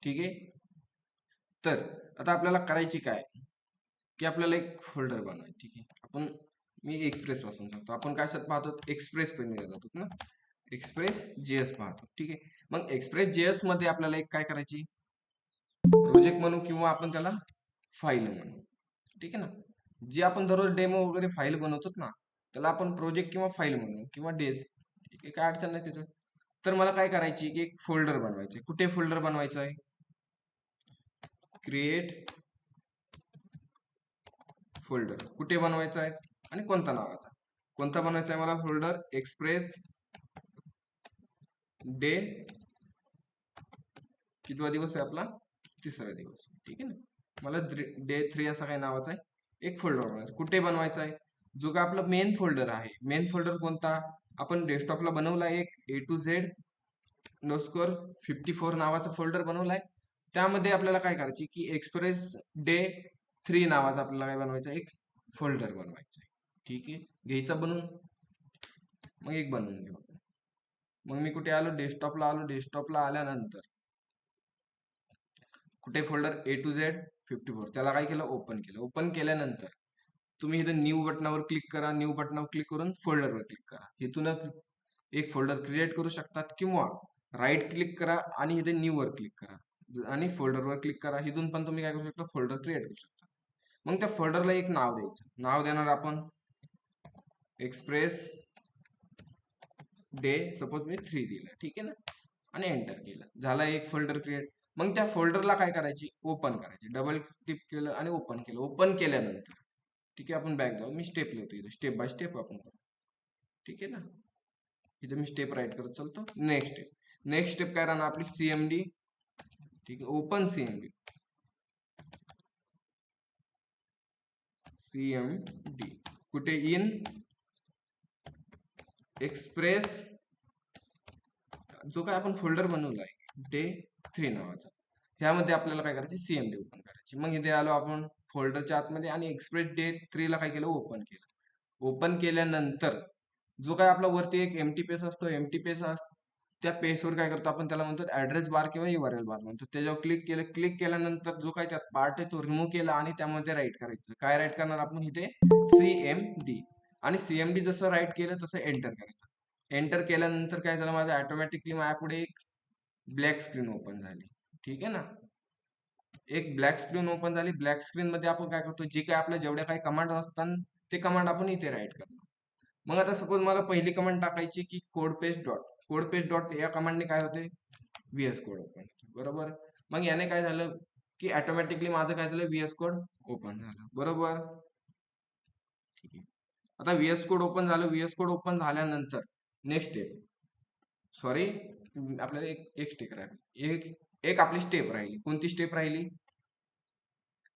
ठीक आहे. तर आता आपल्याला करायची काय की आपल्याला एक फोल्डर बनवायचं. ठीक आहे, मी एक्सप्रेस पासून सांगतो. आपण काय पाहतो, एक्सप्रेस मध्ये जातो ना, एक्सप्रेस जेएस पाहतो. ठीक आहे, मग एक्सप्रेस जेएस मध्ये आपल्याला एक काय करायची, प्रोजेक्ट म्हणू किंवा आपण त्याला फाईल म्हणू. ठीक आहे ना, जे आपण दररोज डेमो वगैरे फाईल बनवतो ना, त्याला आपण प्रोजेक्ट किंवा फाईल म्हणू किंवा डेज. ठीक आहे, काय अडचण नाही त्याचं. तर मला काय करायची की एक फोल्डर बनवायचं. कुठे फोल्डर बनवायचं आहे, क्रिएट फोल्डर कुठे बनवायचा आहे आणि कोणता नावाचा, कोणता बनवायचा आहे मला फोल्डर, एक्सप्रेस डे, कितवा दिवस आहे आपला, 3रा दिवस. ठीक आहे ना, मला डे 3 असा काही नावाचा आहे एक फोल्डर बनवायचा. कुठे बनवायचा आहे, जो का आपला मेन फोल्डर आहे. मेन फोल्डर कोणता, आपण डेस्कटॉपला बनवला एक A to Z _54 नावाचा फोल्डर बनवलाय. त्यामध्ये आपल्याला काय करायची की एक्सप्रेस डे 3 नावाचा आपल्याला काय बनवायचा, एक फोल्डर बनवायचा आहे. ठीक आहे, घ्यायचा बनवून, मग एक बनवून घेऊ. मग मी कुठे आलो, डेस्कटॉपला आलो. डेस्कटॉपला आल्यानंतर कुठे फोल्डर A to Z 54, त्याला काय केलं, ओपन केलं. ओपन केल्यानंतर तुम्ही इथं न्यू बटनावर क्लिक करा. न्यू बटनावर क्लिक करून फोल्डरवर क्लिक करा. इथून एक फोल्डर क्रिएट करू शकतात किंवा राईट क्लिक करा आणि इथे न्यू वर क्लिक करा आणि फोल्डरवर क्लिक करा. इथून पण तुम्ही काय करू शकता, फोल्डर क्रिएट करू शकता. मग त्या फोल्डरला एक नाव द्यायचं. नाव देणार आपण एक्सप्रेस डे, सपोज मी 3 दिलं. ठीक आहे ना, आणि एंटर केलं, झाला एक फोल्डर क्रिएट. मग त्या फोल्डरला काय करायची, ओपन करायची. डबल क्लिक केलं आणि ओपन केलं. ओपन केल्यानंतर ठीक आहे, आपण बॅक जाऊ. मी स्टेप लिहितो इथे, स्टेप बाय स्टेप आपण करू. ठीक आहे ना, इथे मी स्टेप राईट करत चालतो. नेक्स्ट स्टेप, नेक्स्ट स्टेप काय राहणार आपली, CMD. ठीक आहे, ओपन CMD. CMD कुठे, इन एक्सप्रेस, जो काय आपण फोल्डर बनवलाय डे 3 नावाचा, ह्यामध्ये आपल्याला काय करायची, CMD ओपन करायची. मग इथे आलो आपण फोल्डरच्या आतमध्ये आणि एक्सप्रेस डे 3 ला काय केलं, ओपन केलं. ओपन केल्यानंतर जो काय आपला वरती एक एम्प्टी पेज असतो, एम्प्टी पेज त्या पेजवर काय करतो आपण, त्याला म्हणतो ऍड्रेस बार किंवा URL बार म्हणतो. त्याच्यावर क्लिक केलं. क्लिक केल्यानंतर जो काय त्यात पार्ट आहे तो रिमूव्ह केला आणि त्यामध्ये राईट करायचं. काय राईट करणार आपण इथे, CMD. आणि CMD जसं राईट केलं तसं एंटर करायचं. एंटर केल्यानंतर काय झालं, माझं ऑटोमॅटिकली माझ्यापुढे एक ब्लॅक स्क्रीन ओपन झाली. ठीक आहे ना, एक ब्लॅक स्क्रीन ओपन झाली. ब्लॅक स्क्रीन मध्ये आपण काय करतो, जे काय आपल्या जेवढ्या काही कमांड असतात ते कमांड आपण इथे राईट करतो. मग आता सपोज मला पहिली कमांड टाकायची की कोड पेस्ट डॉट या कमांडने काय होते, VS कोड ओपन, बरोबर. मग याने काय झालं की ऑटोमॅटिकली माझं काय झालं, VS कोड ओपन झालं, बरोबर. ठीक आहे, आता VS कोड ओपन झालं. VS कोड ओपन झाल्यानंतर नेक्स्ट स्टेप, सॉरी, आपल्याला एक स्टेप राहिली, एक आपली स्टेप राहिली. कोणती स्टेप राहिली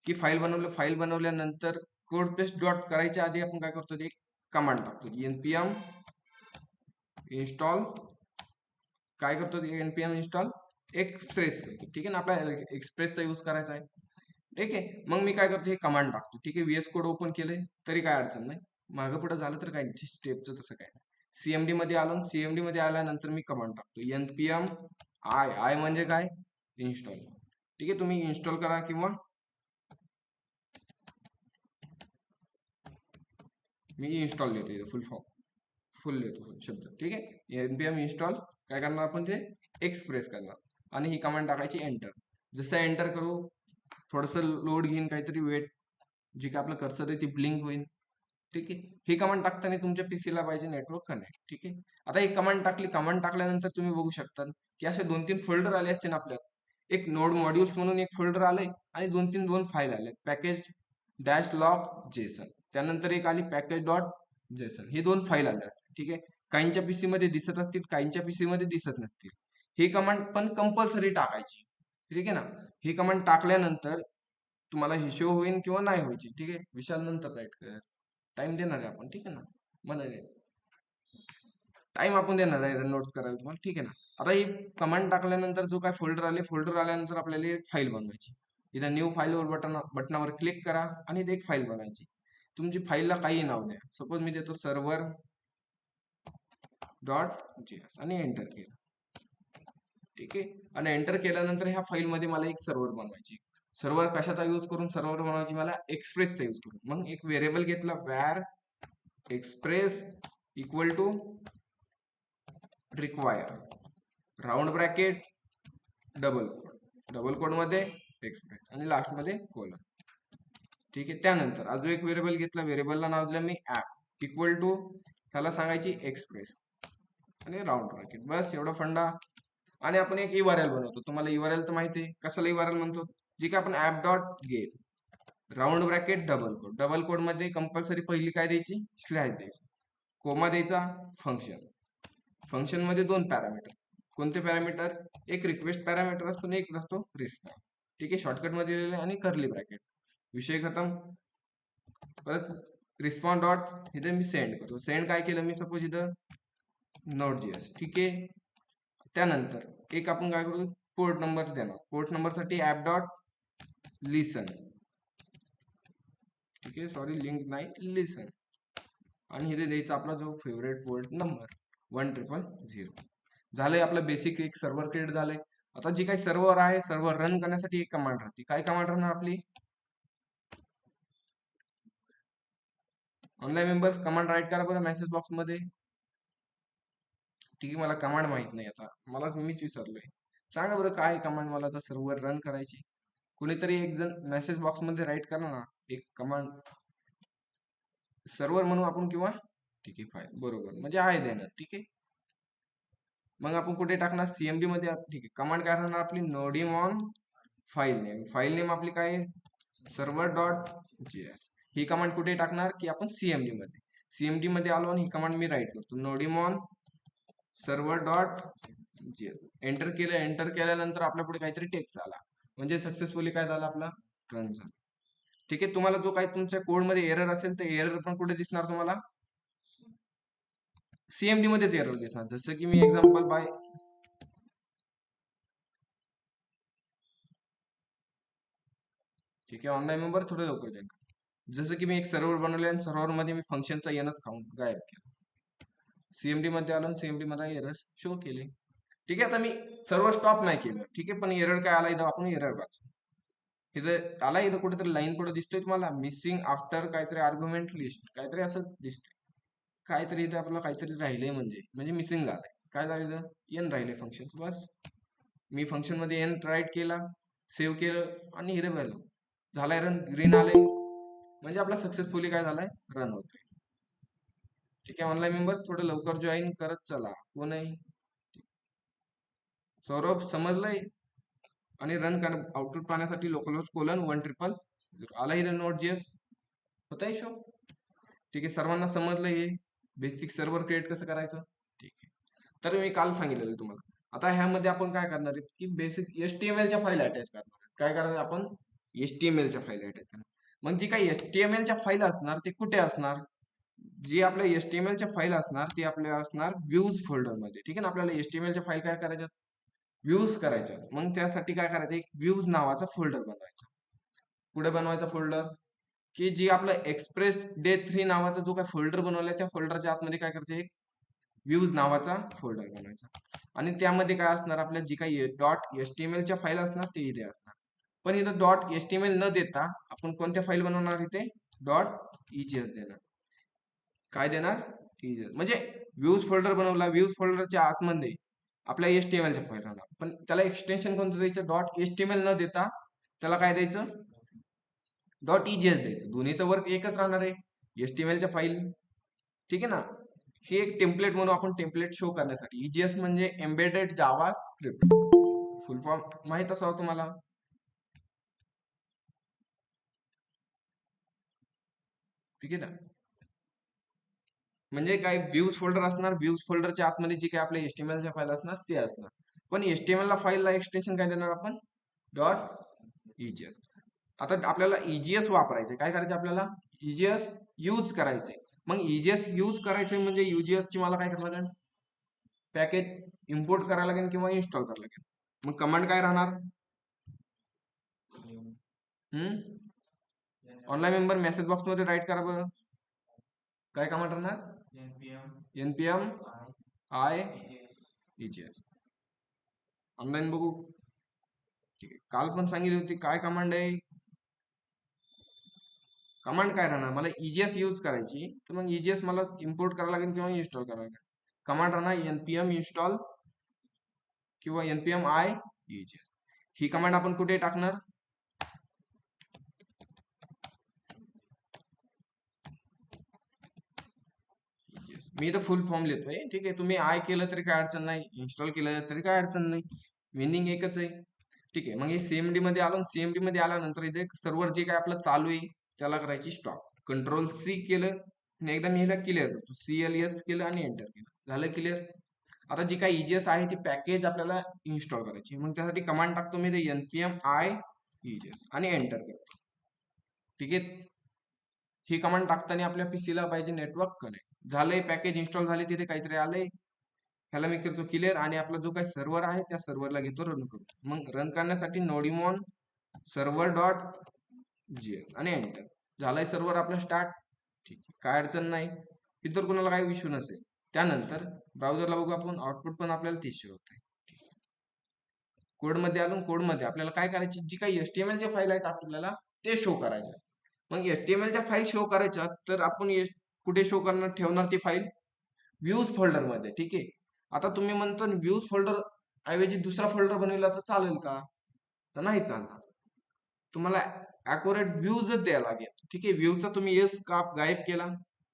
की फाईल बनवल्यानंतर कोड पेस्ट डॉट करायच्या आधी आपण काय करतो, एक कमांड टाकतो, npm इन्स्टॉल. काय करतो, npm इन्स्टॉल एक्सप्रेस. ठीक आहे ना, आपल्याला एक्सप्रेसचा यूज करायचा आहे. ठीक आहे, मग मी काय करतो, हे कमांड टाकतो. ठीक आहे, VS कोड ओपन केले तरी काय अडचण नाही, मागं पुढे झालं तर काय नाही, स्टेपचं तसं काय नाही. CMD मध्ये आलो. CMD मध्ये आल्यानंतर मी कमांड टाकतो npm आय म्हणजे काय, इन्स्टॉल. ठीक आहे, तुम्ही इन्स्टॉल करा किंवा मी इन्स्टॉल देतो, फुल फॉर्म फुल देतो शब्द. ठीक आहे, npm इन्स्टॉल काय करणार आपण, ते एक्सप्रेस करणार आणि ही कमांड टाकायची एंटर. जसं एंटर करू थोडंसं लोड घेईन, काहीतरी वेट, जे काय आपलं कर्सर आहे ती ब्लिंक होईल. ठीक आहे, ही कमांड टाकताना तुमच्या पीसीला पाहिजे नेटवर्क कनेक्ट. ठीक आहे, आता ही कमांड टाकली. कमांड टाकल्यानंतर तुम्ही बघू शकता की असे 2-3 फोल्डर आले असतील आपल्याला. एक नोड मॉड्यूल्स म्हणून एक फोल्डर आलंय आणि 2 फाईल आले, पॅकेज डॅश लॉग जेसन. त्यानंतर एक आली पॅकेज डॉट जेसन. हे 2 फाईल आल्या असतील. ठीक आहे, काहींच्या पीसी मध्ये दिसत असतील, काहींच्या पीसी मध्ये दिसत नसतील. ही कमांड पण कंपल्सरी टाकायची. ठीक आहे ना, ही कमांड टाकल्यानंतर तुम्हाला हिशोब होईल किंवा नाही व्हायची. ठीक आहे, विशाल नंतर राईट कर, टाइम देणार आहे आपण. ठीक आहे ना, मला टाइम आपण देणार आहे नोट करायला तुम्हाला. ठीक आहे ना, आता ही कमांड टाकल्यानंतर जो काय फोल्डर आल्यानंतर आपल्याला एक फाईल बनवायची. इथं न्यू फाईलवर बटनावर क्लिक करा आणि इथे एक फाईल बनवायची. तुमची फाईलला काही नाव द्या. सपोज मी देतो server.js आणि एंटर केलं. ठीक आहे. आणि एंटर केल्यानंतर ह्या फाईलमध्ये मला एक सर्व्हर बनवायची. सर्व्हर कशाचा यूज करून सर्व्हर बनवायची? मला एक्सप्रेसचा यूज करून. मग एक व्हेरिएबल घेतला var express equal to require round bracket double quote मध्ये एक्सप्रेस आणि लास्ट मध्ये कोलन. ठीक आहे. त्यानंतर अजून एक व्हेरिएबल घेतला, व्हेरिएबलला नाव दिलं मी ऍप इक्वल टू त्याला सांगायची एक्सप्रेस आणि राऊंड ब्रॅकेट. बस एवढा फंडा. आणि आपण एक URL बनवतो. तुम्हाला URL तर माहिती आहे कशाला URL म्हणतो? जे की आपण app dot get round bracket double quote मध्ये कंपल्सरी पहिली काय द्यायची? स्लॅश द्यायची, कोमा द्यायचा, फंक्शन मध्ये 2 पॅरामीटर. कोणते पॅरामीटर? एक रिक्वेस्ट पॅरामीटर असतो आणि एक असतो रिस्पॉन्स. ठीक आहे. शॉर्टकट मध्ये दिलेले आणि कर्ली ब्रॅकेट. विषय खतम. परत रिस्पॉन्स डॉट इथे मी सेंड करतो. सेंड काय केलं मी? सपोज इथं Node.js. ठीक आहे. त्यानंतर एक आपण काय करू? पोर्ट नंबर देणार. पोर्ट नंबर साठी ऍप डॉट लिसन. ठीक आहे. सॉरी लिंक नाही, लिसन. आणि इथे द्यायचा आपला जो फेवरेट पोर्ट नंबर 1000. झालंय आपलं बेसिक एक सर्व्हर क्रिएट झालंय. आता जी काही सर्व्हर आहे, सर्व्हर रन करण्यासाठी एक कमांड राहते. काय कमांड राहणार आपली? ऑनलाईन मेंबर्स कमांड राईट करा बरं मेसेज बॉक्स मध्ये. ठीक आहे. मला कमांड माहित नाही, आता मला मीच विसरलोय. सांगा बरं काय कमांड मला आता सर्व्हर रन करायची. कुणीतरी एक जण मेसेज बॉक्स मध्ये राईट करा ना एक कमांड. सर्व्हर म्हणू आपण किंवा ठीक आहे फाईल. बरोबर, म्हणजे आहे देणार. ठीक आहे. मग आपण कुठे टाकणार? CMD मध्ये. ठीक आहे. कमांड काय राहणार आपली? Nodemon file name. File name आपली काय आहे? Server dot JS. ही कमांड कुठे टाकणार? की आपण CMD मध्ये. CMD मध्ये आलो आणि ही कमांड मी राईट करतो, नोडिमॉन सर्व्हर डॉट जेएस. एंटर केलं. एंटर केल्यानंतर आपल्या पुढे काहीतरी टेक्स्ट आला, म्हणजे सक्सेसफुली काय झालं? आपला रन झाला. ठीक आहे. तुम्हाला जो काही तुमच्या कोड मध्ये एरर असेल तर एरर पण कुठे दिसणार तुम्हाला? CMD मध्येच एरर दिसणार. जसं की मी एक्झाम्पल बाय ठीक आहे. ऑनलाईन मेंबर थोडं लवकर जॉईन. जसं की मी एक सर्व्हर बनवले आणि सर्व्हर मध्ये मी फंक्शनचा एनच काउंट गायब केला. CMD मध्ये आलो, CMD मध्ये एरर शो केले. ठीक आहे. आता मी सर्व्हर स्टॉप नाही केलं. ठीक आहे. पण एरर काय आला? इथं आपण एरर वाचू. इथं आला, इथं कुठेतरी लाईन पुढे दिसतोय तुम्हाला, मिसिंग आफ्टर काहीतरी आर्ग्युमेंट लिस्ट काहीतरी असं दिसतंय. काहीतरी इथं आपलं काहीतरी राहिलंय, म्हणजे मिसिंग झालंय. काय झालं इथं? एन राहिले फंक्शन. बस मी फंक्शन मध्ये एन राईट केला, सेव्ह केलं आणि इथे बघा झालाय रन. ग्रीन आलंय, म्हणजे आपला सक्सेसफुली काय झालाय? रन होतोय. ठीक आहे. ऑनलाईन मेंबर्स थोडं लवकर जॉईन करत चला. कोण आहे? सौरभ, समजलंय? आणि रन कर आउटपुट पाहण्यासाठी लोकलहोस्ट कोलन 1000 आला इथे Node.js. होत आहे शो? ठीक आहे. सर्वांना समजलं हे बेसिक सर्व्हर क्रिएट कसं करायचं? ठीक आहे. तर मी काल सांगितलेलं तुम्हाला. आता ह्यामध्ये आपण काय करणार आहे की बेसिक HTML च्या फाईल अटॅच करणार. काय करणार आपण? HTML च्या फाईल अटॅच करणार. मग जी काही HTML च्या फाईल असणार ते कुठे असणार? जी आपल्या HTML च्या फाईल असणार ती आपल्या असणार व्ह्यूज फोल्डर मध्ये. ठीक आहे ना. आपल्याला HTML च्या फाईल काय करायच्या? व्ह्यूज करायच्या. मग त्यासाठी काय करायचं? एक व्ह्यूज नावाचा फोल्डर बनवायचा. पुढे बनवायचा फोल्डर की जी आपलं एक्सप्रेस डे 3 नावाचा जो काय फोल्डर बनवलाय त्या फोल्डरच्या आतमध्ये काय करायचं? एक व्ह्यूज नावाचा फोल्डर बनवायचा. आणि त्यामध्ये काय असणार? आपल्या जी काही .html च्या फाईल असणार ते इथे असणार. पण इथं .html न देता आपण कोणत्या फाईल बनवणार? इथे .egs देणार. काय देणार? egs. म्हणजे व्ह्यूज फोल्डर बनवला, व्ह्यूज फोल्डरच्या आतमध्ये आपल्या HTML च्या फाईल राहणार. पण त्याला एक्सटेन्शन कोणतं द्यायचं? .html न देता त्याला काय द्यायचं? .egs द्यायचं. दोन्हीचं वर्क एकच राहणार आहे, HTML च्या फाईल. ठीक आहे ना. ही एक टेम्पलेट म्हणून आपण टेम्पलेट शो करण्यासाठी. EGS म्हणजे एम्बेडेड जावा स्क्रिप्ट. फुल फॉर्म माहित असावं तुम्हाला. ठीक आहे ना. म्हणजे काय? व्ह्यूज फोल्डर असणार, व्ह्यूज फोल्डरच्या आतमध्ये जी काही आपल्या HTML च्या फाईल असणार ते असणार. पण HTML ला फाईलला एक्सटेन्शन काय देणार आपण? .egs. आता आपल्याला EGS वापरायचंय. काय करायचं आपल्याला? EGS यूज करायचंय. मग EGS यूज करायचंय म्हणजे UGS ची मला काय करावं लागेल? पॅकेज इम्पोर्ट करायला लागेल किंवा इन्स्टॉल करायला लागेल. मग कमांड काय राहणार? ऑनलाईन मेंबर मेसेज बॉक्स मध्ये राईट करा बरं. काय कमांड राहणार? npm i egs. ऑनलाईन बघू. ठीक आहे, काल पण सांगितली होती काय कमांड आहे. कमांड काय राहणार, मला EGS यूज करायची, तर मग EGS मला इम्पोर्ट करावं लागेल किंवा इन्स्टॉल करावं लागेल. कमांड राहणार npm इन्स्टॉल किंवा npm i EGS. He command आपण कुठे टाकणार, मी इथं फुल फॉर्म लिहितोय. ठीक आहे, तुम्ही आय केलं तरी काय अडचण नाही, इन्स्टॉल केलं तरी काय अडचण नाही, मिनिंग एकच आहे. ठीक आहे, मग हे CMD मध्ये आलो. CMD मध्ये आल्यानंतर इथे सर्व्हर जे काय आपलं चालू आहे त्याला करायची स्टॉप. कंट्रोल-C केलं आणि एकदा मी ह्याला क्लिअर करतो, CLS केलं आणि एंटर केलं, झालं क्लिअर. आता जी काही EGS आहे ती पॅकेज आपल्याला इन्स्टॉल करायची, मग त्यासाठी कमांड टाकतो मी ते npm i EGS आणि एंटर करतो. ठीक आहे, ही कमांड टाकताना आपल्या पीसीला पाहिजे नेटवर्क कनेक्ट झालंय, पॅकेज इन्स्टॉल झाले, तिथे काहीतरी आलंय, ह्याला मी करतो क्लिअर आणि आपला जो काही सर्व्हर आहे त्या सर्व्हरला घेतो रन करतो. मग रन करण्यासाठी नोडिमॉन सर्व्हर डॉट जीएस आणि एंटर, झालाय सर्व्हर आपला स्टार्ट. ठीक आहे, काय अडचण नाही, इतर कोणाला काही इश्यू नसेल. त्यानंतर ब्राउझरला बघू आपण, आउटपुट पण आपल्याला ते शो होत आहे. कोडमध्ये आलो, कोडमध्ये आपल्याला काय करायची, जी काही HTML च्या फाईल आहेत आपल्याला ते शो करायचे. मग HTML च्या फाईल शो करायच्या, तर आपण कुठे शो करणार, ठेवणार ती फाईल व्ह्यूज फोल्डर मध्ये. ठीक आहे, आता तुम्ही म्हणता व्ह्यूज फोल्डर ऐवजी दुसरा फोल्डर बनवला तर चालेल का, तर नाही चालणार, तुम्हाला अॅक्युरेट व्ह्यूजच द्यायला लागेल. ठीक आहे, व्ह्यूजचा तुम्ही येस का गायब केला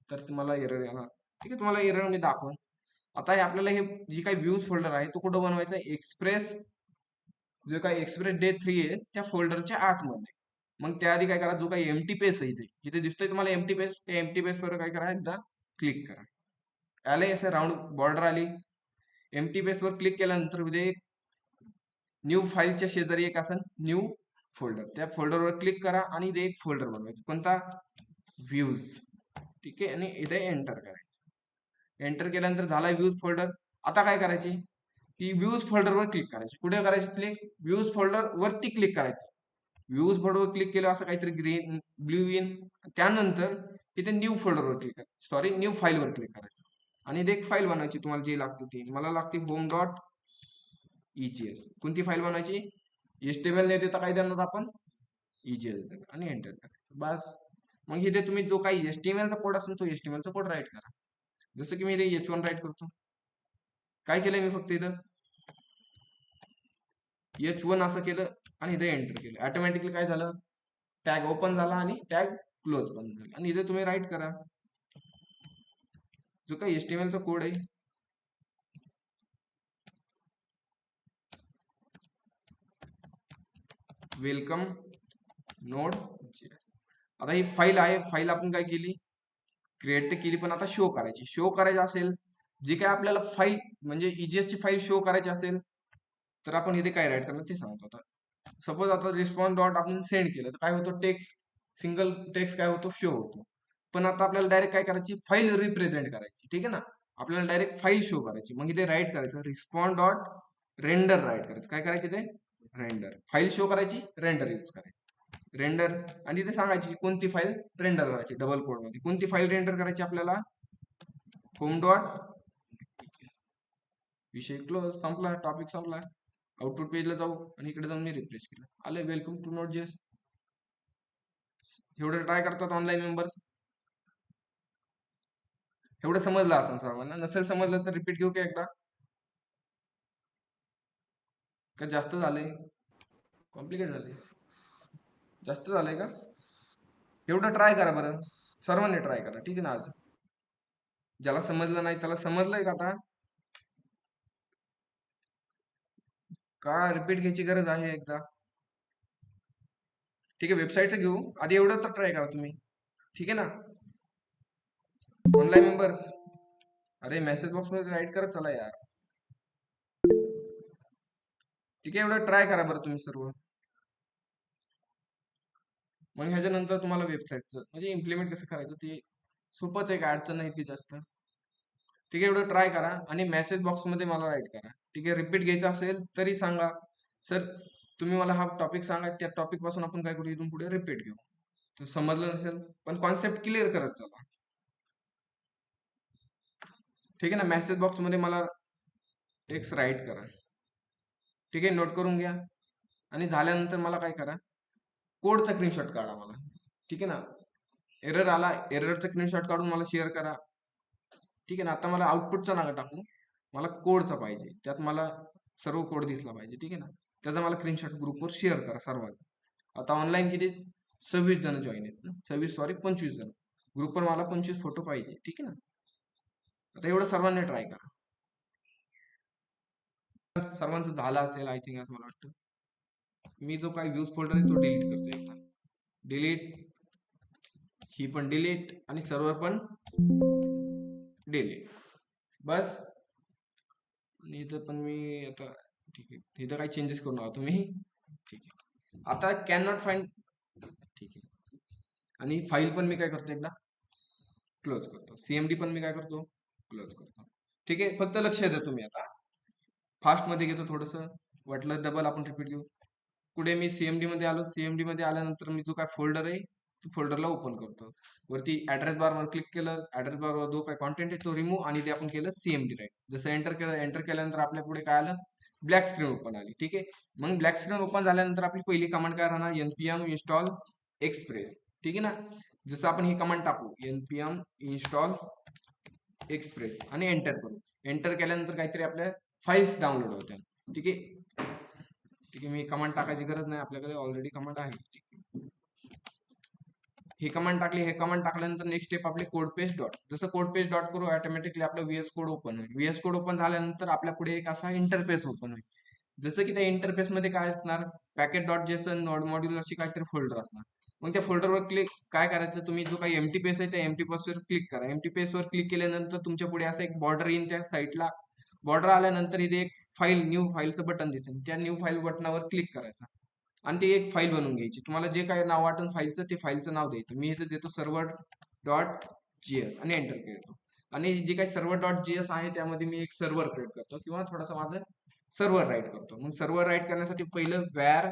तर तुम्हाला एरर येणार. ठीक आहे, तुम्हाला एरर मी दाखवून. आता हे आपल्याला हे जी काही व्ह्यूज फोल्डर आहे तो कुठं बनवायचा, एक्सप्रेस जो काही एक्सप्रेस डे 3 आहे त्या फोल्डरच्या आतमध्ये. मग त्याआधी काय करा, जो काही एमटी पेज आहे इथे दिसतोय तुम्हाला एमटी पेज, त्या एमटी पेज वर काय करा, एकदा क्लिक करा. आले असं राऊंड बॉर्डर आली. एमटी पेज वर क्लिक केल्यानंतर उद्या एक न्यू फाईलच्या शेजारी एक असेल न्यू फोल्डर, त्या फोल्डरवर क्लिक करा आणि इथे एक फोल्डर बनवायचा, कोणता, व्ह्यूज. ठीक आहे, आणि इथे एंटर करायचं. एंटर केल्यानंतर झाला व्ह्यूज फोल्डर. आता काय करायची, की व्ह्यूज फोल्डरवर क्लिक करायची. कुठे करायची क्लिक, व्ह्यूज फोल्डर वरती क्लिक करायचं. व्ह्यूज फोल्डरवर क्लिक केलं असं काहीतरी ग्रीन ब्ल्यू इन, त्यानंतर इथे न्यू फोल्डरवर क्लिक करायचं, सॉरी न्यू फाईलवर क्लिक करायचं आणि इथे एक फाईल बनवायची तुम्हाला जी लागते ती. मला लागते होम डॉट EGS. कोणती फाईल बनवायची, HTML नाही देता काय देणार आपण, EGS देणार आणि एंटर करायचं बस. मग इथे तुम्ही जो काही HTML चा कोड असेल तो HTML चा कोड राईट करा. जसं की मी इथे H1 राईट करतो. काय केलंय मी, फक्त इथं H1 असं केलं आणि इथे एंटर केलं, ऑटोमॅटिकली काय झालं, टॅग ओपन झाला आणि टॅग क्लोज पण झाला. आणि इथे तुम्ही राईट करा जो काही HTML चा कोड आहे, वेलकम नोड JS. आता ही फाईल आहे, फाईल आपण काय केली, क्रिएट तर केली, पण आता शो करायची. शो करायची असेल, जी काय आपल्याला फाईल म्हणजे EGS ची फाईल शो करायची असेल, तर आपण इथे काय राईट करणार ते सांगतो. आता सपोज आता रिस्पॉन्स डॉट आपण सेंड केलं तर काय होतं, टेक्स्ट सिंगल टेक्स्ट काय होतो, शो होतो. पण आता आपल्याला डायरेक्ट काय करायची, फाईल रिप्रेझेंट करायची. ठीक आहे ना, आपल्याला डायरेक्ट फाईल शो करायची. मग इथे राईट करायचं, रिस्पॉन्स डॉट रेंडर राईट करायचं. काय करायचे ते, रेंडर. फाईल शो करायची, रेंडर यूज करायची, रेंडर. आणि तिथे सांगायची कोणती फाईल रेंडर करायची, डबल कोड मध्ये कोणती फाईल रेंडर करायची आपल्याला, होम डॉट. विषय क्लोज, संपला, टॉपिक संपला. आउटपुट पेजला जाऊ आणि इकडे जाऊन मी रिफ्रेश केलं, आले वेलकम टू नोट जेएस. एवढं ट्राय करतात ऑनलाईन मेंबर्स. एवढं समजलं असेल सर्वांना, नसेल समजलं तर रिपीट घेऊ का एकदा, का जास्त झालंय, कॉम्प्लिकेट झाले, जास्त झालंय का, एवढं ट्राय करा बरं, सर्वांनी ट्राय करा. ठीक आहे ना, आज ज्याला समजलं नाही त्याला समजलंय का आता, का रिपीट घ्यायची गरज आहे एकदा. ठीक आहे, वेबसाईटचं घेऊ आधी, एवढं तर ट्राय करा तुम्ही. ठीक आहे ना ऑनलाईन मेंबर्स, अरे मेसेज बॉक्स मध्ये राईट करत चला यार. ठीक आहे, एवढं ट्राय करा बरं तुम्ही सर्व. मग ह्याच्यानंतर तुम्हाला वेबसाईटचं म्हणजे इम्प्लिमेंट कसं करायचं ते सोपंच आहे, काय अडचण नाही की जास्त. ठीक आहे, एवढं ट्राय करा आणि मेसेज बॉक्स मध्ये मला राईट करा. ठीक आहे, रिपीट घ्यायचं असेल तरी सांगा, सर तुम्ही मला हा टॉपिक सांगा, त्या टॉपिक पासून आपण काय करू, इथून पुढे रिपीट घेऊ. तर समजलं नसेल पण कॉन्सेप्ट क्लिअर करत चला. ठीक आहे ना, मेसेज बॉक्स मध्ये मला टेक्स्ट राईट करा. ठीक आहे, नोट करून घ्या. आणि झाल्यानंतर मला काय करा, कोडचा स्क्रीनशॉट काढा मला. ठीक आहे ना, एरर आला, एररचा स्क्रीनशॉट काढून मला शेअर करा. ठीक आहे ना, आता मला आउटपुटचा नका टाकू, मला कोडचा पाहिजे, त्यात मला सर्व कोड दिसला पाहिजे. ठीक आहे ना, त्याचा मला स्क्रीनशॉट ग्रुपवर शेअर करा सर्वांना. आता ऑनलाईन किती 26 जण जॉईन आहेत ना, 25 जण. ग्रुपवर मला 25 फोटो पाहिजे. ठीक आहे ना, आता एवढं सर्वांनी ट्राय करा. सर्वांचं झालं असेल आय थिंक, असं मला वाटतं. मी जो काही व्ह्यूज फोल्डर आहे तो डिलीट करतो एकदा. डिलीट, ही पण डिलीट आणि सर्वर पण डिलीट. बस. आणि इथं पण मी आता, ठीक आहे, इथं काही चेंजेस करू नका तुम्ही. ठीक आहे, आता कॅन नॉट फाइंड. ठीक आहे, आणि फाईल पण मी काय करतो एकदा क्लोज करतो. सीएमडी पण मी काय करतो, क्लोज करतो. ठीक आहे, फक्त लक्ष द्या तुम्ही. आता फास्ट मध्ये घेतो थोडस, वाटलं डबल आपण रिपीट घेऊ. पुढे मी सीएमडी मध्ये आलो. सीएमडी मध्ये आल्यानंतर मी जो काय फोल्डर आहे तो फोल्डरला ओपन करतो. वरती ऍड्रेस बार वर क्लिक केलं, ऍड्रेस बार वर जो काय कॉन्टेंट आहे तो रिमूव्ह, आणि ते आपण केलं सीएमडी राईट. जसं एंटर केलं, एंटर केल्यानंतर आपल्या पुढे काय आलं, ब्लॅक स्क्रीन ओपन आली. ठीक आहे, मग ब्लॅक स्क्रीन ओपन झाल्यानंतर आपली पहिली कमांड काय राहणार, npm इन्स्टॉल एक्सप्रेस. ठीक आहे ना, जसं आपण ही कमांड टाकू, npm इन्स्टॉल एक्सप्रेस, आणि एंटर करू. एंटर केल्यानंतर काहीतरी आपल्या फाईल्स डाउनलोड होत्या. ठीक आहे, ठीक आहे, मी कमांड टाकायची गरज नाही, आपल्याकडे ऑलरेडी कमांड आहे. ठीक आहे, ही कमांड टाकली. हे कमांड टाकल्यानंतर नेक्स्ट स्टेप आपले कोड पेस्ट डॉट. जसं कोड पेस्ट डॉट करू, ऑटोमॅटिकली आपलं व्हीएस कोड ओपन होईल. व्हीएस कोड ओपन झाल्यानंतर आपल्या पुढे एक असा इंटरफेस ओपन होईल. जसं की त्या इंटरफेस मध्ये काय असणार, packet dot JSON, node module अशी काहीतरी फोल्डर असणार. मग त्या फोल्डरवर क्लिक काय करायचं, तुम्ही जो काही एमटी पेज आहे त्या एमटी पेजवर क्लिक करा. एमटी पेजवर क्लिक केल्यानंतर तुमच्या पुढे असं एक बॉर्डर येईल. त्या साईडला बॉर्डर आल्यानंतर इथे एक फाईल, न्यू फाईलचं बटन दिसेल. त्या न्यू फाईल बटनावर क्लिक करायचं आणि ती एक फाईल बनवून घ्यायची. तुम्हाला जे काही नाव वाटेल फाईलचं, ते फाईलचं नाव द्यायचं. मी इथे देतो सर्व्हर डॉट जीएस आणि एंटर करतो. आणि जे काही सर्व्हर डॉट जीएस आहे त्यामध्ये मी एक सर्व्हर क्रिएट करतो, किंवा थोडासा माझं सर्व्हर राईट करतो. मग सर्व्हर राईट करण्यासाठी पहिलं वॅर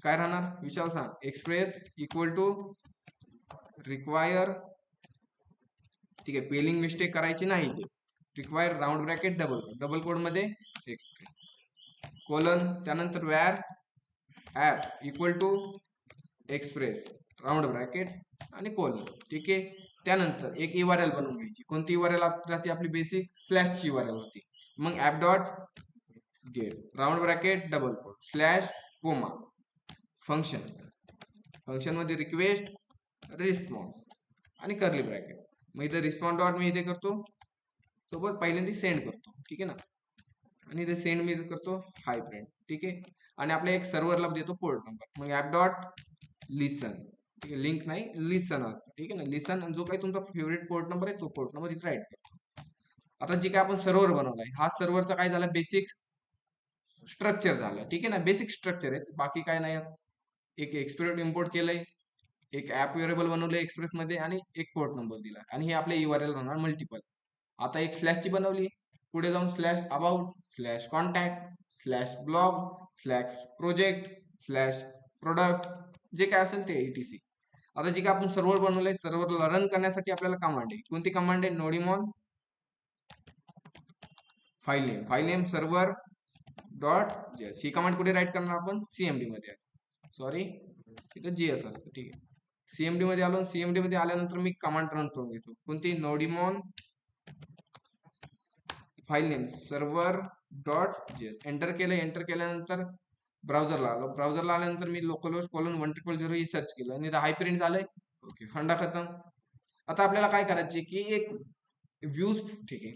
काय राहणार, विशाल सांग, एक्सप्रेस इक्वल टू रिक्वायर. ठीक आहे, पेलिंग मिस्टेक करायची नाही. ते require round bracket double quote मध्ये एक्सप्रेस कोलन, त्यानंतर var app equal to express round bracket आणि कोलन. ठीक आहे, त्यानंतर एक URL बनवून घ्यायची. कोणती URL राहते आपली, बेसिक स्लॅशची URL होती. मग app dot get round bracket double quote slash comma function. Function मध्ये रिक्वेस्ट रिस्पॉन्स आणि कर्ली ब्रॅकेट. मग इथे रिस्पॉन्स डॉट मी इथे करतो, सोबत पहिल्यांदा सेंड करतो. ठीक आहे ना, आणि इथे सेंड मी करतो हाय फ्रेंड. ठीक आहे, आणि आपल्या एक सर्व्हरला देतो पोर्ट नंबर. मग ऍप डॉट लिसन. ठीक आहे, लिंक नाही, लिसन असतो. ठीक आहे ना, लिसन, आणि जो काही तुमचा फेवरेट पोर्ट नंबर आहे तो पोर्ट नंबर इथे राईट करतो. आता जे काय आपण सर्व्हर बनवलाय, हा सर्व्हरचा काय झाला, बेसिक स्ट्रक्चर झालं. ठीक आहे ना, बेसिक स्ट्रक्चर आहे, बाकी काय नाही. एक एक्सप्रेस इम्पोर्ट केलंय, एक ऍप व्हेरिएबल बनवलंय एक्सप्रेस मध्ये, आणि एक पोर्ट नंबर दिला, आणि हे आपले URL राहणार मल्टिपल. आता एक स्लॅशची बनवली, पुढे जाऊन slash about, slash contact, slash blog, slash project, slash product, जे काय असेल ते etc. आता जे काय आपण सर्व्हर बनवलंय, सर्व्हरला रन करण्यासाठी आपल्याला कमांड आहे. कोणती कमांड आहे, nodemon file name server dot JS. ही कमांड कुठे राईट करणार आपण, सीएमडी मध्ये. सॉरी, इथं जीएस असतं. ठीक आहे, सीएमडी मध्ये आलो. सीएमडी मध्ये आल्यानंतर मी कमांड रन करून घेतो. कोणती, nodemon file name server dot JS. Enter केलं. एंटर केल्यानंतर ब्राउझरला आलो. ब्राउझरला आल्यानंतर मी लोकलहोस्ट कोलन 100 ही सर्च केलं, आणि हाय प्रिंट झालंय. ओके, फंडा खतम. आता आपल्याला काय करायचे की एक व्ह्यूज. ठीक आहे,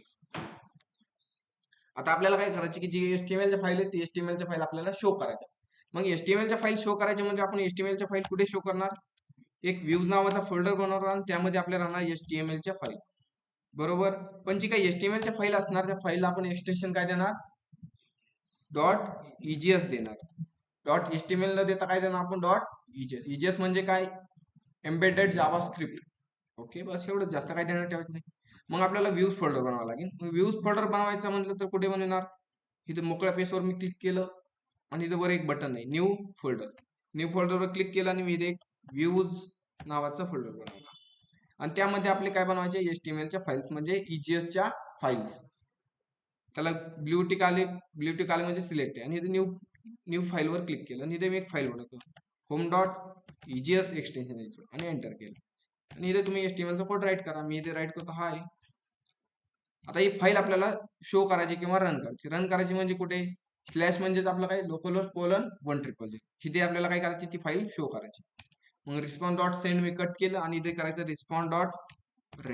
आता आपल्याला काय करायचे की जी HTML फाईल आहे ती HTML फाईल आपल्याला शो करायच्या. मग HTML फाईल शो करायच्या म्हणजे आपण HTML फाईल कुठे शो करणार, एक व्ह्यूज नावाचा फोल्डर बनवणार, आणि त्यामध्ये आपल्याला राहणार HTML फाईल. बरोबर, पण जी काही HTML फाईल असणार, त्या फाईलला आपण एक्सटेन्शन काय देणार, डॉट EGS देणार. डॉट HTML न देता काय देणार आपण, डॉट EGS. EGS म्हणजे काय, एम्बेडेड जावा स्क्रिप्ट. ओके, बस एवढं, जास्त काय देणार ठेवायचं नाही. मग आपल्याला व्ह्यूज फोल्डर बनवावा लागेल. व्ह्यूज फोल्डर बनवायचं म्हटलं तर कुठे बनवणार, इथे मोकळ्या पेजवर मी क्लिक केलं, आणि इथे वर एक बटन आहे न्यू फोल्डर. न्यू फोल्डरवर क्लिक केलं, आणि मी इथे एक व्ह्यूज नावाचा फोल्डर बनवला, आणि त्यामध्ये आपले काय बनवायचे, HTML फाईल्स म्हणजे EGS फाईल्स. त्याला ब्ल्यू टिक आले म्हणजे सिलेक्ट आहे. आणि इथे न्यू फाईलवर क्लिक केलं आणि इथे मी एक फाईल बनवतो, होम डॉट EGS एक्सटेन्शन यायचं आणि एंटर केलं. आणि इथे तुम्ही HTML चा कोड राईट करा. मी इथे राईट करतो हाय. आता ही फाईल आपल्याला शो करायची किंवा रन करायची. रन करायची म्हणजे कुठे, स्लॅश म्हणजेच आपलं काय लोकलहोस्ट कोलन 100. इथे आपल्याला काय करायची, ती फाईल शो करायची. मग response dot send me cut केलं आणि इथे करायचं रिस्पॉन्स डॉट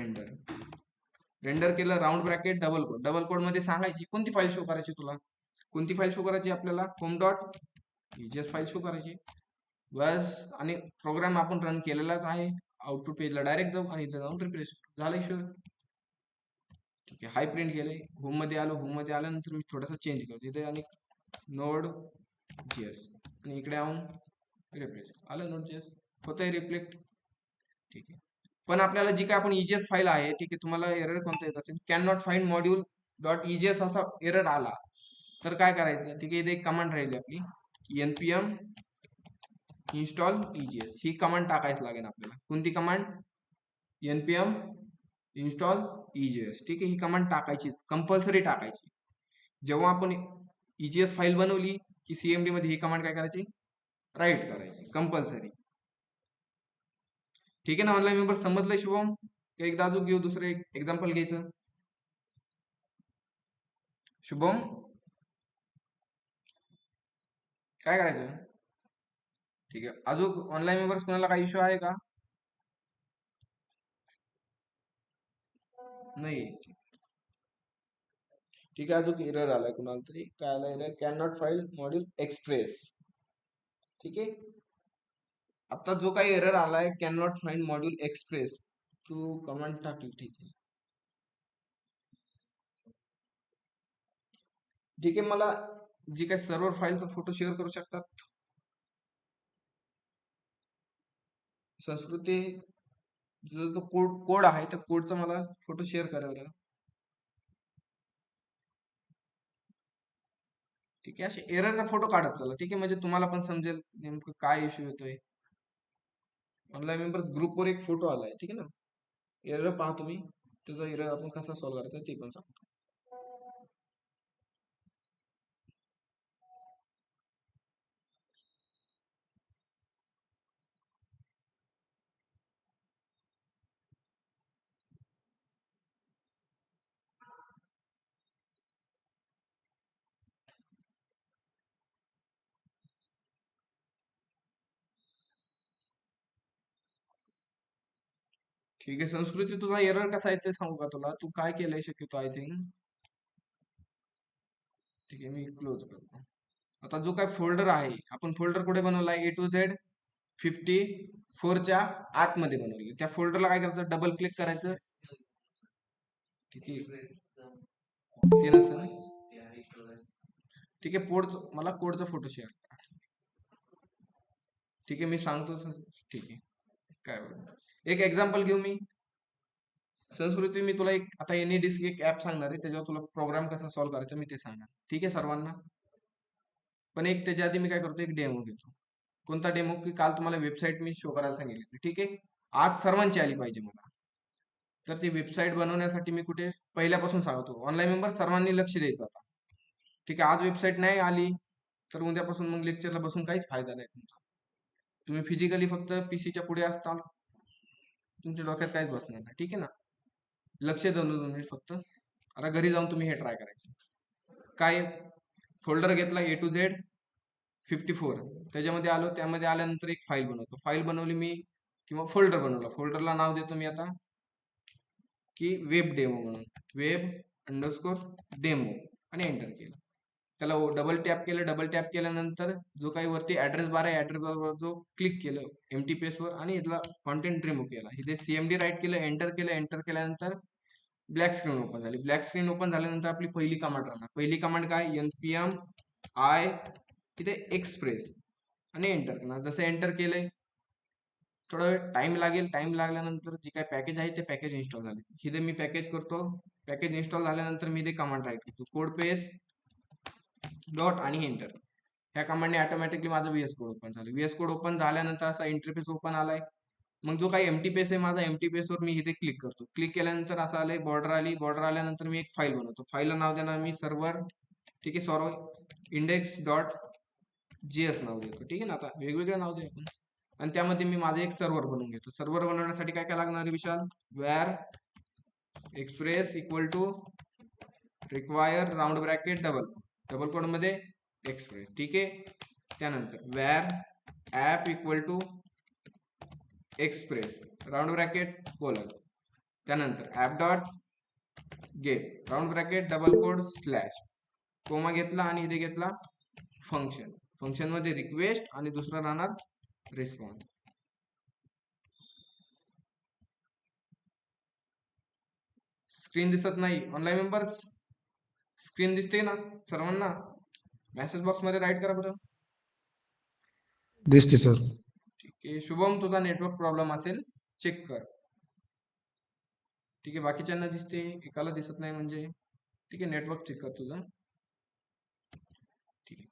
रेंडर केलं, राऊंड ब्रॅकेट डबल कोड मध्ये सांगायची कोणती फाईल शो करायची तुला. कोणती फाईल शो करायची आपल्याला, home dot EGS file show करायची बस. आणि प्रोग्राम आपण रन केलेलाच आहे. आउटपुट पेजला डायरेक्ट जाऊ आणि इथे जाऊन रिफ्रेश झालं शो. ठीक आहे, हाय प्रिंट केलंय. होम मध्ये आल्यानंतर मी थोडासा चेंज करतो इथे आणि नोड JS आणि इकडे येऊन रिफ्रेश आलं. नोड JS होतंय रिफ्लेक्ट. ठीक आहे, पण आपल्याला जी काय आपण EGS फाईल आहे, ठीक आहे, तुम्हाला एरर कोणता येत असेल, can not find module dot EGS असा एरर आला तर काय करायचं. ठीक आहे, इथे एक कमांड राहिली आपली की npm install EGS. ही कमांड टाकायच लागेल आपल्याला. कोणती कमांड, npm install EGS. ठीक आहे, ही कमांड टाकायचीच, कंपल्सरी टाकायची. जेव्हा आपण EGS फाईल बनवली की CMD मध्ये ही कमांड काय करायची, राईट करायची कंपल्सरी. ठीक आहे ना, ऑनलाईन मेंबर समजलंय शुभम? एकदा अजून घेऊ, दुसरं एक एक्झाम्पल घ्यायचं. शुभम काय करायचं? ठीक आहे, अजून ऑनलाईन मेंबर्स कोणाला काही इश्यू आहे का? नाही. ठीक आहे, अजून एरर आलाय कुणाला तरी, काय आलाय, can not file module express. ठीक आहे, आता जो काही एरर आलाय can not find module express, तू कमेंट टाकली. ठीक आहे, ठीक आहे, मला जी काही सर्व्हर फाईलचा फोटो शेअर करू शकतात संस्कृती, जो कोड आहे त्या कोडचा मला फोटो शेअर करावा लागेल. ठीक आहे, असे एररचा फोटो काढत चला. ठीक आहे, म्हणजे तुम्हाला पण समजेल नेमकं काय इश्यू येतोय. ऑनलाईन मेंबर ग्रुपवर एक फोटो आलाय. ठीक आहे ना, एरर पहा तुम्ही, त्याचा एरर आपण कसा सॉल्व्ह करायचा ते पण सांगतो. ठीक आहे, संस्कृती तुझा एरर कसा आहे ते सांगू का तुला, तू काय केलंय शक्यतो आय थिंक. ठीक आहे, मी क्लोज करतो. आता जो काय फोल्डर आहे, आपण फोल्डर कुठे बनवलाय, A to Z 54च्या आतमध्ये बनवले. त्या फोल्डरला काय करायचं, डबल क्लिक करायचं. ठीक आहे, ते नसेल. ठीक आहे, मला कोडचा फोटो शेअर. ठीक आहे, मी सांगतो. ठीक आहे, काय एक एक्झाम्पल घेऊ मी. संस्कृती, मी तुला एक आता AnyDisk एक ऍप सांगणार आहे, त्याच्यावर तुला प्रोग्राम कसा सॉल्व्ह करायचा मी ते सांगणार. ठीक आहे सर्वांना, पण एक त्याच्या आधी मी काय करतो, एक डेमो घेतो. कोणता डेमो, की काल तुम्हाला वेबसाईट मी शो करायला सांगितली. ठीक आहे, आज सर्वांची आली पाहिजे मला. तर ती वेबसाईट बनवण्यासाठी मी कुठे पहिल्यापासून सांगतो, ऑनलाईन मेंबर सर्वांनी लक्ष द्यायचं आता. ठीक आहे, आज वेबसाईट नाही आली तर उद्यापासून मग लेक्चरला बसून काहीच फायदा नाही तुमचा. तुम्ही फिजिकली फक्त पीसीच्या पुढे असताल, तुमच्या डोक्यात काहीच बसणार नाही. ठीक आहे ना, लक्ष देऊन तुम्ही फक्त. आता घरी जाऊन तुम्ही हे ट्राय करायचं. काय, फोल्डर घेतला A to Z 54, त्याच्यामध्ये आलो. त्यामध्ये आल्यानंतर एक फाईल बनवतो. फाईल बनवली मी किंवा फोल्डर बनवला. फोल्डरला नाव देतो मी आता की वेब डेमो म्हणून, web_demo आणि एंटर केलं. त्याला डबल टॅप केल्यानंतर जो काही वरती ऍड्रेस बार आहे, ऍड्रेस बार जो क्लिक केलं एम्प्टी पेजवर आणि इथला कॉन्टेंट रिमूव्ह केला. इथे CMD राईट केलं, एंटर केल्यानंतर ब्लॅक स्क्रीन ओपन झाली. ब्लॅक स्क्रीन ओपन झाल्यानंतर आपली पहिली कमांड राहणार. पहिली कमांड काय, npm i इथे एक्सप्रेस आणि एंटर करणार. जसं एंटर केलंय, थोडा वेळ टाइम लागेल. टाइम लागल्यानंतर जे काही पॅकेज आहे ते पॅकेज इन्स्टॉल झाले. इथे मी पॅकेज करतो. पॅकेज इन्स्टॉल झाल्यानंतर मी इथे कमांड राईट करतो, कोड पेज डॉट आणि एंटर. ह्या कमांडने ऑटोमॅटिकली माझं VS कोड ओपन झालं. VS कोड ओपन झाल्यानंतर असा इंटरफेस ओपन आलाय. मग जो काही एमटी पेज आहे माझा, एमटी पेजवर मी इथे क्लिक करतो. क्लिक केल्यानंतर असं आलंय, बॉर्डर आली. बॉर्डर आल्यानंतर मी एक फाईल बनवतो. फाईलला नाव देणार मी सर्व्हर, ठीक आहे, सॉरी इंडेक्स डॉट जीएस नाव देतो. ठीक आहे ना, आता वेगवेगळे नाव देऊ आपण. आणि त्यामध्ये मी माझं एक सर्व्हर बनवून घेतो. सर्व्हर बनवण्यासाठी काय काय लागणार आहे Vishal? Var express equal to require round bracket double quote मध्ये एक्सप्रेस. ठीक आहे. त्यानंतर var app equal to express round bracket colon. त्यानंतर app dot get round bracket double quote slash, comma घेतला आणि इथे घेतला फंक्शन. फंक्शन मध्ये रिक्वेस्ट आणि दुसरा राहणार रिस्पॉन्स. स्क्रीन दिसत नाही ऑनलाईन मेंबर्स? स्क्रीन दिसते ना सर्वांना? मेसेज बॉक्स मध्ये राईट करा बरं. दिसते सर. ठीक आहे. शुभम, तुझा नेटवर्क प्रॉब्लेम असेल, चेक कर. ठीक आहे. बाकीच्यांना दिसते, एकाला दिसत नाही म्हणजे ठीक आहे, नेटवर्क चेक कर तुझं. ठीक आहे.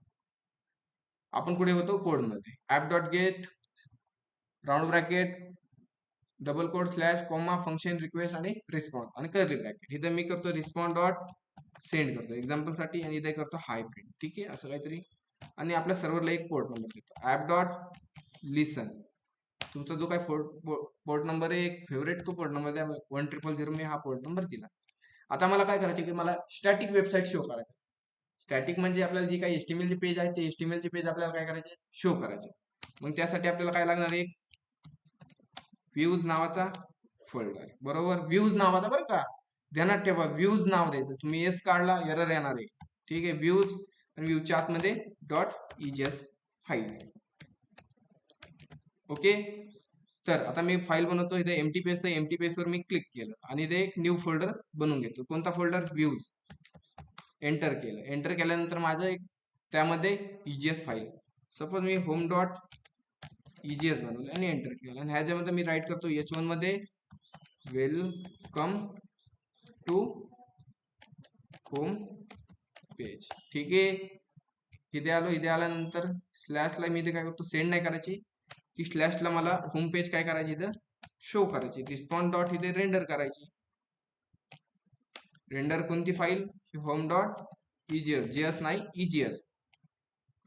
आपण पुढे होतो कोड मध्ये. App dot get round bracket double quote slash comma function request आणि रिस्पॉन्स आणि कर्ली ब्रॅकेट. इथे मी करतो रिस्पॉन्स डॉट सेंड करतो एक्झाम्पल साठी, आणि इथे करतो हाय प्रिंट. ठीक आहे, असं काहीतरी. आणि आपल्या सर्व्हरला एक पोर्ट नंबर देतो, ऍप डॉट लिसन. तुमचा जो काय पोर्ट नंबर आहे एक फेवरेट, तो पोर्ट नंबर द्या. 1000 मी हा पोर्ट नंबर दिला. आता मला काय करायचे की मला स्टॅटिक वेबसाईट शो करायची. स्टॅटिक म्हणजे आपल्याला जी काही HTML चे पेज आहे ते HTML चे पेज आपल्याला काय करायचे, शो करायचे. मग त्यासाठी आपल्याला काय लागणार, एक व्ह्यूज नावाचा फोल्डर. बरोबर, व्ह्यूज नावाचा, बरं का, ध्यानात ठेवा, व्ह्यूज नाव द्यायचं. तुम्ही एस काढला एरर येणार आहे. ठीक आहे, व्ह्यूज आणि व्ह्यूच्या आतमध्ये डॉट EJS फाईल्स. ओके. तर आता मी फाईल बनवतो. इथे एमटी पेज आहे, एमटी पेज वर मी क्लिक केलं आणि इथे एक न्यू फोल्डर बनवून घेतो. कोणता फोल्डर? व्ह्यूज. एंटर केलं. एंटर केल्यानंतर माझं एक त्यामध्ये EJS फाईल, सपोज मी होम डॉट EJS बनवलं आणि एंटर केलं. आणि ह्याच्यामध्ये मी राईट करतो H1 मध्ये वेलकम टू होम पेज. ठीक आहे. इथे आलो. इथे आल्यानंतर स्लॅशला मी इथे काय करतो, सेंड नाही करायची, की स्लॅशला मला होम पेज काय करायची, इथं शो करायची. रिस्पॉन्स डॉट इथे रेंडर करायची. रेंडर कोणती file? Home dot EJS, JS नाही EJS.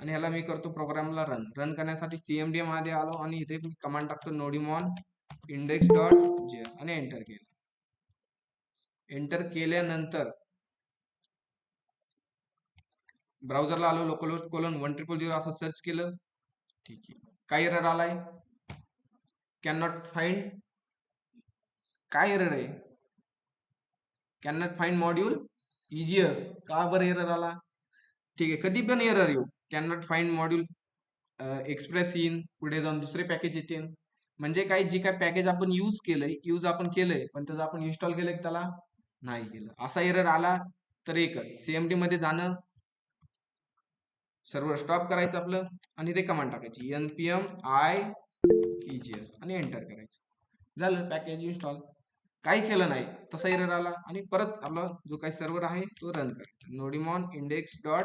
आणि ह्याला मी करतो प्रोग्रामला रन. रन करण्यासाठी CMD मध्ये आलो आणि इथे मी कमांड टाकतो नोडिमॉन इंडेक्स डॉट JS आणि एंटर केलं. एंटर केल्यानंतर ब्राउझरला आलो, लोकलहोस्ट कोलन 1000 असं सर्च केलं. ठीक आहे. काय एरर आलाय? Can not find. काय एरर आहे? Can not find module EJS. का बरं एरर आला? ठीक आहे, कधी पण एरर येऊ, can not find module express येईन, पुढे जाऊन दुसरे पॅकेज येतील. म्हणजे काय, जी काय पॅकेज आपण यूज आपण केलंय पण त्याचं आपण इन्स्टॉल केलंय, त्याला नाही केलं, असा एरर आला तर एकच CMD मध्ये जाणं, सर्व्हर स्टॉप करायचं आपलं आणि ते कमांड टाकायची npm i EJS आणि एंटर करायचं. झालं, पॅकेज इन्स्टॉल. काही केलं नाही, तसा एरर आला आणि परत आपला जो काही सर्व्हर आहे तो रन करायचा. नोडिमॉन इंडेक्स डॉट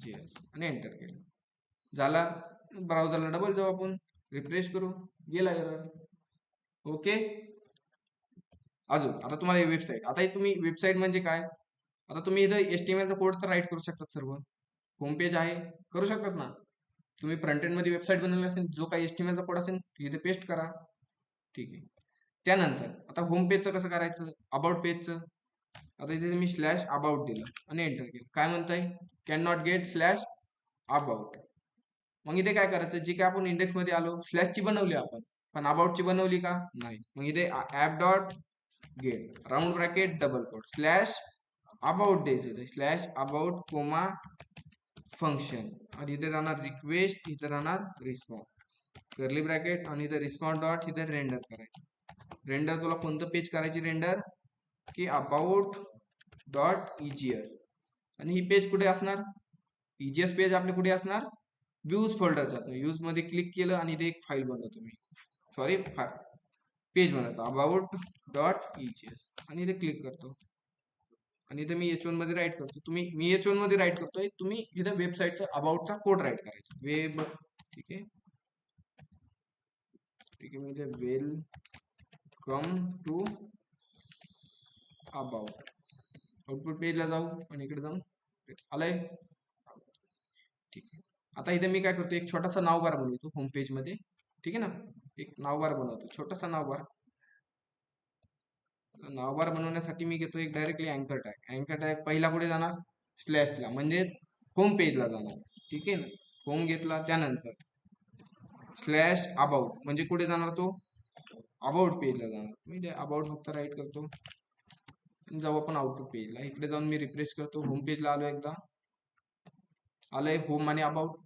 JS आणि एंटर केलं. झाला. ब्राउझरला डबल जाऊ आपण, रिफ्रेश करू, गेला एरर. ओके. अजून आता तुम्हाला वेबसाईट, आता तुम्ही वेबसाईट म्हणजे काय, आता तुम्ही इथं HTML चा कोड तर राईट करू शकतात. सर्व होम पेज आहे, करू शकतात ना. तुम्ही फ्रंट एंड मध्ये वेबसाईट बनवली असेल, जो काही HTML चा कोड असेल इथे पेस्ट करा. ठीक आहे. त्यानंतर आता होम पेजचं कसं करायचं, अबाउट पेजचं. आता इथे मी स्लॅश अबाउट दिलं आणि एंटर केलं. काय म्हणताय? Can not gate slash about. मग इथे काय करायचं, जे काय आपण इंडेक्स मध्ये आलो, स्लॅशची बनवली आपण, पण अबाउटची बनवली का? नाही. मग इथे app dot get round bracket double quote slash about द्यायचं, स्लॅश अबाउट कोमा फंक्शन, आणि इथे राहणार रिक्वेस्ट, इथे राहणार रिस्पॉन्स, कर्ली ब्रॅकेट, आणि इथे रिस्पॉन्स डॉट इथे रेंडर करायचं. रेंडर तुला कोणतं पेज करायची रेंडर, की अबाउट डॉट EJS. आणि ही पेज कुठे असणार? EJS पेज आपले कुठे असणार? व्ह्यूज फोल्डरच्या. व्ह्यूज मध्ये क्लिक केलं आणि इथे एक फाईल बनवतो मी, सॉरी पेज बनवतो अबाउट डॉट EJS आणि इथे क्लिक करतो आणि इथे मी H1 मध्ये राईट करतो. मी H1 मध्ये राईट करतोय, तुम्ही इथे वेबसाईटचा अबाउटचा कोड राईट करायचा, वेब. ठीक आहे. ठीक आहे, मी इथे वेलकम टू अबाउट आउटपुट पेजला जाऊ आणि इकडे जाऊन आलंय. ठीक आहे, आता इथे मी काय करतो, एक छोटासा नाव बार बनवतो होम पेज मध्ये. ठीक आहे ना, एक नाव बार बनवतो, छोटासा नाव बार. नाव बार बनवण्यासाठी मी घेतो एक डायरेक्टली अँकर टॅग. अँकर टॅग पहिला कुठे जाणार, स्लॅशला, म्हणजे होम पेजला जाणार. ठीक आहे ना, होम घेतला, त्यानंतर स्लॅश अबाउट म्हणजे कुठे जाणार, तो अबाउट पेजला जाणार. मी ते अबाउट फक्त राईट करतो, जाऊ आपण आउटपुट पेजला. इकडे जाऊन मी रिफ्रेश करतो, होम पेजला आलो, एकदा आलंय होम आणि अबाउट.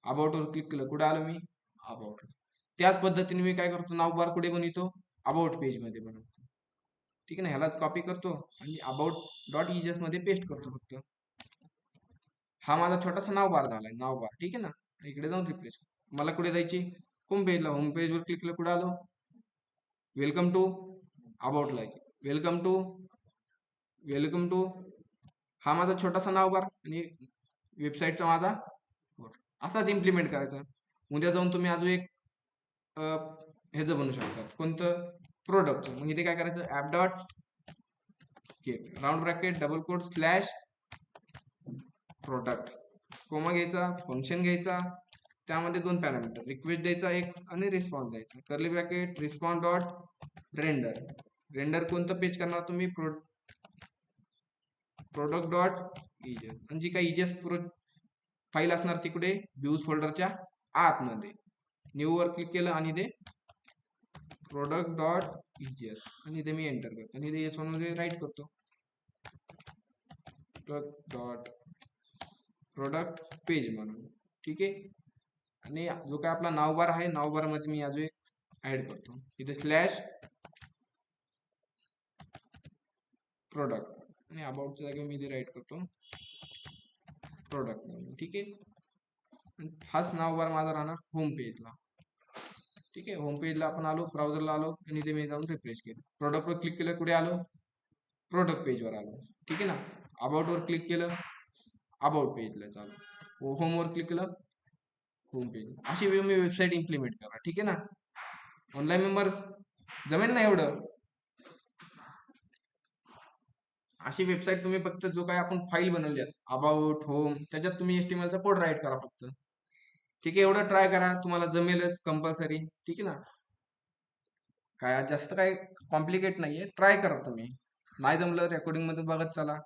अबाउट वर क्लिक केलं, कुठे आलो मी, अबाउट. त्याच पद्धतीने मी काय करतो, नाव बार कुठे बनवतो, अबाउट पेज मध्ये बनवतो. ठीक आहे ना, ह्यालाच कॉपी करतो आणि अबाउट डॉट इजेस मध्ये पेस्ट करतो फक्त. हा माझा छोटासा नाव बार झालाय, नाव बार. ठीक आहे ना, इकडे जाऊन रिफ्रेश. मला कुठे जायची, होम पेजला. होम पेज वर क्लिक केलं, कुठे आलो, वेलकम टू अबाउटला. वेलकम टू हा माझा छोटासा नाव बार आणि वेबसाईटचा माझा असाच इम्प्लिमेंट करायचा. उद्या जाऊन तुम्ही अजून एक ह्याचं बनवू शकता, कोणतं, प्रोडक्टचं. मग इथे काय करायचं, app dot get round bracket double quote slash product, comma घ्यायचा, फंक्शन घ्यायचा, त्यामध्ये 2 पॅरामीटर, रिक्वेस्ट द्यायचा एक आणि रिस्पॉन्स द्यायचा. Curly bracket response dot render. Render कोणतं पेज करणार तुम्ही, प्रोडक्ट डॉट इजेस. आणि जी काही इजेस फाईल असणार तिकडे व्ह्यूज फोल्डरच्या आतमध्ये. न्यू वर क्लिक केलं आणि ते प्रोडक्ट डॉट इजेस आणि इथे मी एंटर करतो आणि इथे एस वन मध्ये राईट करतो, प्रोडक्ट डॉट प्रोडक्ट पेज म्हणून. ठीक आहे, आणि जो काय आपला नाव बार आहे, नाव बार मध्ये मी अजून एक ऍड करतो, इथे स्लॅश प्रोडक्ट आणि अबाउटच्या जागी मी इथे राईट करतो प्रोडक्ट म्हणून. ठीक आहे, हाच नाव बार माझा राहणार होम पेजला. ठीक आहे, होम पेजला आपण आलो, ब्राउझरला आलो आणि इथे मी जाऊन रिफ्रेश केलं, प्रोडक्ट वर क्लिक केलं, कुठे आलो, प्रोडक्ट पेजवर आलो. ठीक आहे ना, अबाउट वर क्लिक केलं, अबाउट पेजला चालू, होम वर क्लिक केलं, होम पेज. अशी मी वेबसाईट इम्प्लिमेंट करा. ठीक आहे ना, ऑनलाईन मेंबर्स जमेल ना एवढं. अशी वेबसाईट तुम्ही फक्त जो काय आपण फाईल बनवली अबाउट होम, त्याच्यात तुम्ही HTML चा कोड राईट करा फक्त. ठीक आहे, एवढं ट्राय करा, तुम्हाला जमेलच कंपल्सरी. ठीक आहे ना, काय जास्त काय कॉम्प्लिकेट नाहीये, ट्राय करा तुम्ही. नाही जमलं रेकॉर्डिंग मध्ये बघत चला.